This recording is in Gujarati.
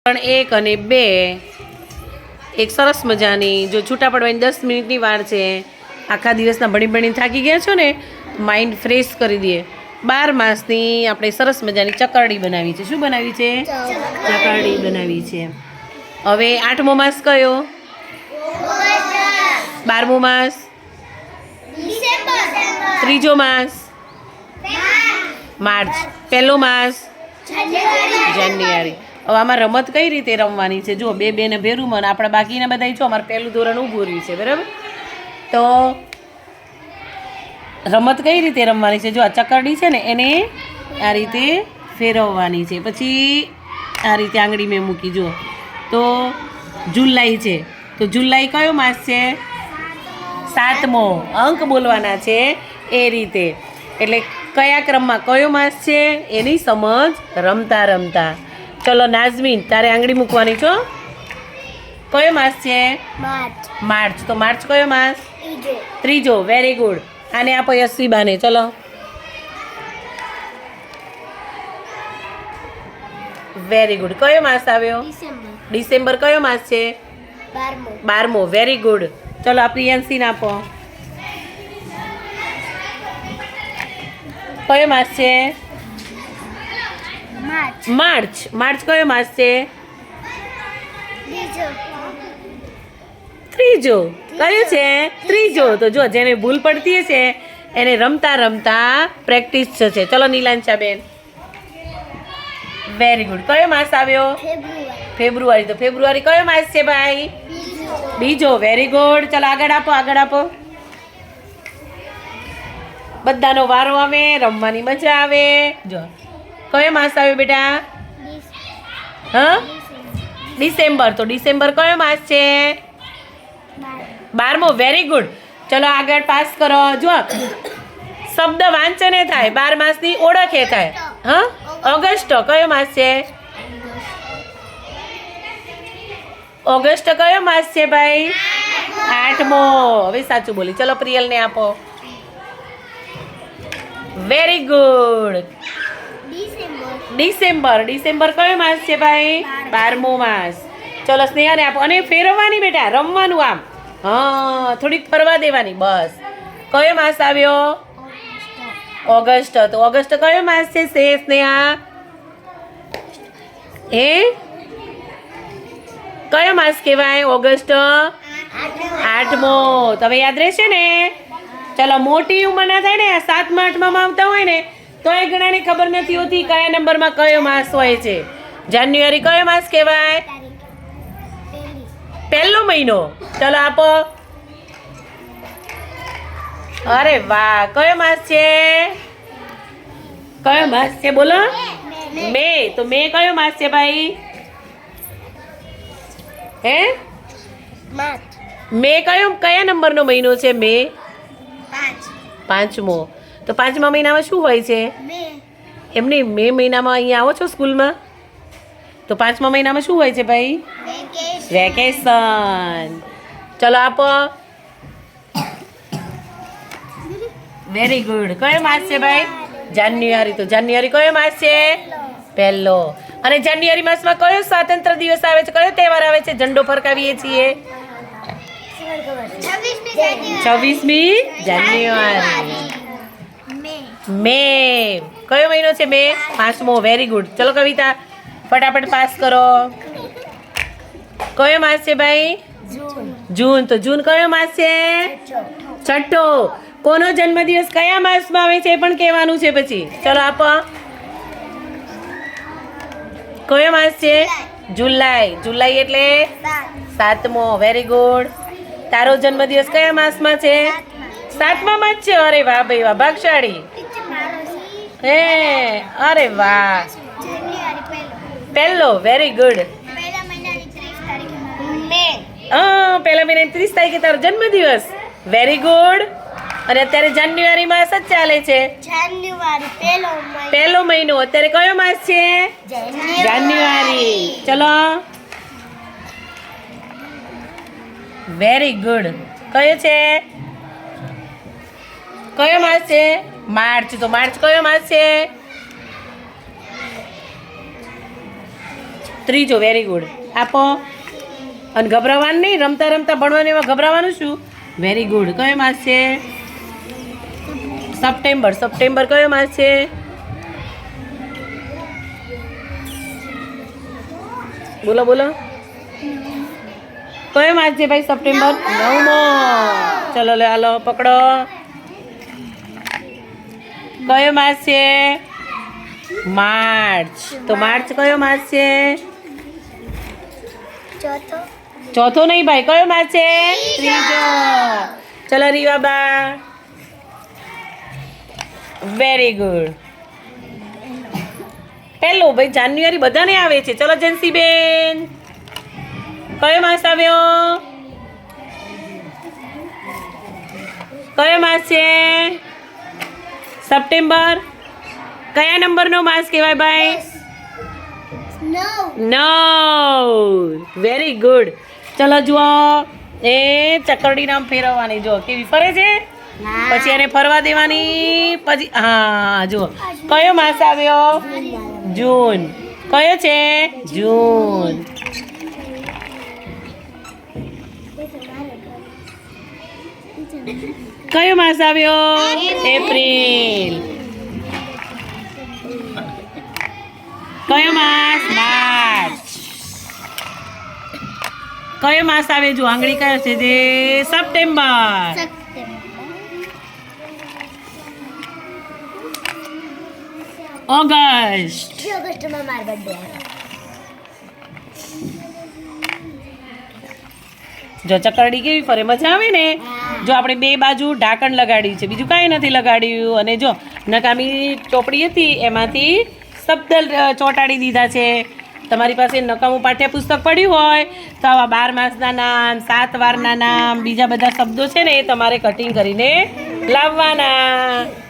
1 અને 2 એક સરસ મજાની જો છૂટા પડવાની 10 મિનિટની વાર છે. આખા દિવસના ભણી થાકી ગયા છો ને, માઇન્ડ ફ્રેશ કરી દઈએ. 12 માસની આપણે સરસ મજાની ચકરડી બનાવી છે. શું બનાવી છે? ચકરડી બનાવી છે. હવે 8મો માસ કયો? 12મો માસ? ત્રીજો માસ? માર્ચ. પહેલો માસ? જાન્યુઆરી. હવે આમાં રમત કઈ રીતે રમવાની છે? જો 2 ને ભેરું મને આપણા બાકીના બધા જો અમારે પહેલું ધોરણ ઊભું રહ્યું છે, બરાબર? તો રમત કઈ રીતે રમવાની છે? જો આ ચકરડી છે ને એને આ રીતે ફેરવવાની છે. પછી આ રીતે આંગળી મેં મૂકી. જો તો જુલાઈ છે, તો જુલાઈ કયો માસ છે? 7મો. અંક બોલવાના છે એ રીતે. એટલે કયા ક્રમમાં કયો માસ છે એની સમજ રમતા રમતા. ચલો નાઝમીન, તારે આંગળી મૂકવાની છો. કયો માસ છે? માર્ચ. તો માર્ચ કયો માસ? ત્રીજો. Very good. આને આપો યશવીબાને. ચલો વેરી ગુડ. કયો માસ આવ્યો? ડિસેમ્બર. કયો માસ છે? 12મો. Very good. ચલો આ પ્રિયંશીને આપો. કયો માસ છે? માર્ચ. માર્ચ કયો માસ છે? ત્રીજો. કયો છે? ત્રીજો. તો જો જેને ભૂલ પડતી હશે એને રમતા રમતા પ્રેક્ટિસ થશે. ચલો નીલાંશાબેન. Very good. કયો માસ આવ્યો? ફેબ્રુઆરી. તો ફેબ્રુઆરી કયો માસ છે ભાઈ? બીજો. Very good. ચલો આગળ આપો, આગળ આપો. બધાનો વારો આવે, રમવાની મજા આવે. જો કયો માસ આવ્યો બેટા? હા, ડિસેમ્બર. તો ડિસેમ્બર કયો માસ છે? 12મો. Very good. ચલો આગળ પાસ કરો. જો શબ્દ વાંચન થાય, 12 માસની ઓળખ એ થાય. હા, ઓગસ્ટ કયો માસ છે? ઓગસ્ટ કયો માસ છે ભાઈ? 8મો. હવે સાચું બોલી. ચલો પ્રિયલને આપો. Very good. ડિસેમ્બર. ડિસેમ્બર કયો માસ છે ભાઈ? 12મો માસ. ચલો સ્નેહાને આપો. અને ફેરવવાની બેટા, રમવાનું આમ. હા, થોડીક ફરવા દેવાની બસ. કયો માસ આવ્યો? ઓગસ્ટ. તો ઓગસ્ટ કયો માસ છે સ્નેહા? કયો માસ કહેવાય ઓગસ્ટ? 8મો. તો હવે યાદ રહેશે ને? ચલો મોટી ઉંમરના થાય ને, 7મા 8મામાં આવતા હોય ને, તો એ ઘણાને ખબર નથી હોતી કયા નંબરમાં કયો માસ હોય છે. જાન્યુઆરી કયો માસ કહેવાય? પહેલો મહિનો. ચલો આપો. અરે વાહ. કયો માસ છે? કયો માસ છે બોલો? મે. તો મે કયો માસ છે ભાઈ? મે કયા નંબરનો મહિનો છે? મે 5મો. તો 5મા મહિનામાં શું હોય છે? એમની મે મહિનામાં અહીંયા આવો છો સ્કૂલમાં, તો 5મા મહિનામાં શું હોય છે ભાઈ? વેકેશન. ચલો આપો. Very good. કયો માસ છે ભાઈ? જાન્યુઆરી. તો જાન્યુઆરી કયો માસ છે? પહેલો. અને જાન્યુઆરી માસમાં કયો સ્વાતંત્ર્ય દિવસ આવે છે? કયો તહેવાર આવે છે? ઝંડો ફરકાવીએ છીએ 26મી જાન્યુઆરી. મે. કયો મહિનો છે? મે 5મો. Very good. ચલો કવિતા ફટાફટ પાસ કરો. કયો માસ છે ભાઈ? જૂન. તો જૂન કયો માસ છે? છઠ્ઠો. કોનો જન્મદિવસ કયા માસમાં આવે છે એ પણ કહેવાનું છે પછી. ચલો આપો. કયો માસ છે? જુલાઈ. જુલાઈ એટલે 7મો. Very good. તારો જન્મદિવસ કયા માસમાં છે? 7મા માસ છે. અરે વાહ ભાઈ વાહ, ભાગશાળી. હે, અરે વાહ. પહેલો. Very good. પહેલા મહિનાની 30 તારીખે તારો જન્મદિવસ. Very good. અને અત્યારે જાન્યુઆરી માસ જ ચાલે છે. પહેલો મહિનો. અત્યારે કયો માસ છે? જાન્યુઆરી. ચલો વેરી ગુડ. કયો છે? કયો માસ છે? માર્ચ. તો માર્ચ કયો માસ છે? ત્રીજો વેરી ગુડ આપો. અને ગભરાવાનું નહીં, રમતા રમતા ભણવાનું એમાં ગભરાવાનું શું? Very good. કયો માસ છે? સપ્ટેમ્બર. સપ્ટેમ્બર કયો માસ છે? બોલો બોલો, કયો માસ છે ભાઈ? સપ્ટેમ્બર 9મો. ચલો લે હાલો પકડો. કયો માસ છે? માર્ચ. તો માર્ચ કયો માસ છે? ચોથો નહીં ભાઈ, કયો માસ છે? ત્રીજો. ચલો રીવાબા, વેરી ગુડ. પહેલો ભાઈ જાન્યુઆરી બધાને આવે છે. ચલો જેન્સીબેન, કયો માસ આવ્યો? કયો માસ છે? સપ્ટેમ્બર. કયા નંબરનો માસ કહેવાય ભાઈ? 9. Very good. ચલો જુઓ, એ ચકરડી નામ ફેરવવાની. જો કેવી ફરે છે, પછી એને ફરવા દેવાની. પછી હા જુઓ, કયો માસ આવ્યો? જૂન. કયો છે? જૂન. કયો માસ આવ્યો? એપ્રિલ. કયો માસ? માર્ચ. કયો માસ આવે? જો આંગળી કયો છે? જે સપ્ટેમ્બર. ઓગસ્ટ. ઓગસ્ટમાં મારો બર્થડે આવે. જો ચકરડી કેવી ફરે, મજા આવે ને. જો આપણે બે બાજુ ઢાંકણ લગાડ્યું છે, બીજું કાંઈ નથી લગાડ્યું. અને જો નકામી ચોપડી હતી એમાંથી શબ્દ ચોંટાડી દીધા છે. તમારી પાસે નકામું પાઠ્યપુસ્તક પડ્યું હોય તો આવા 12 માસના નામ, 7 વારના નામ, બીજા બધા શબ્દો છે ને એ તમારે કટિંગ કરીને લાવવાના.